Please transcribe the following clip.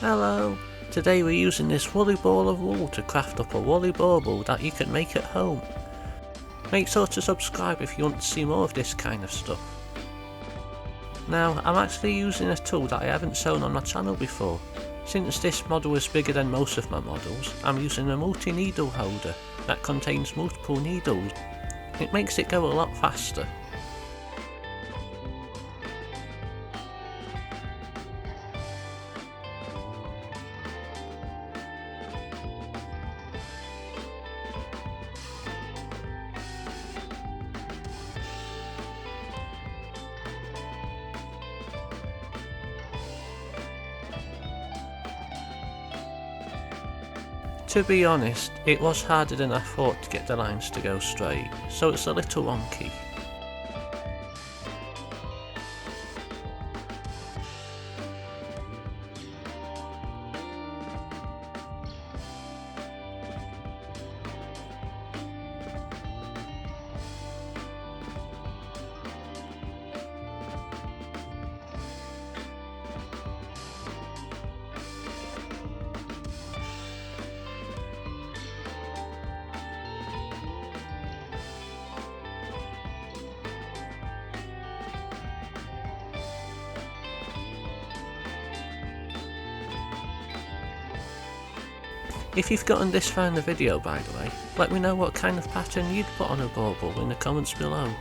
Hello! Today we're using this woolly ball of wool to craft up a woolly bauble that you can make at home. Make sure to subscribe if you want to see more of this kind of stuff. Now, I'm actually using a tool that I haven't shown on my channel before. Since this model is bigger than most of my models, I'm using a multi-needle holder that contains multiple needles. It makes it go a lot faster. To be honest, it was harder than I thought to get the lines to go straight, so it's a little wonky. If you've gotten this far in the video, by the way, let me know what kind of pattern you'd put on a bauble in the comments below.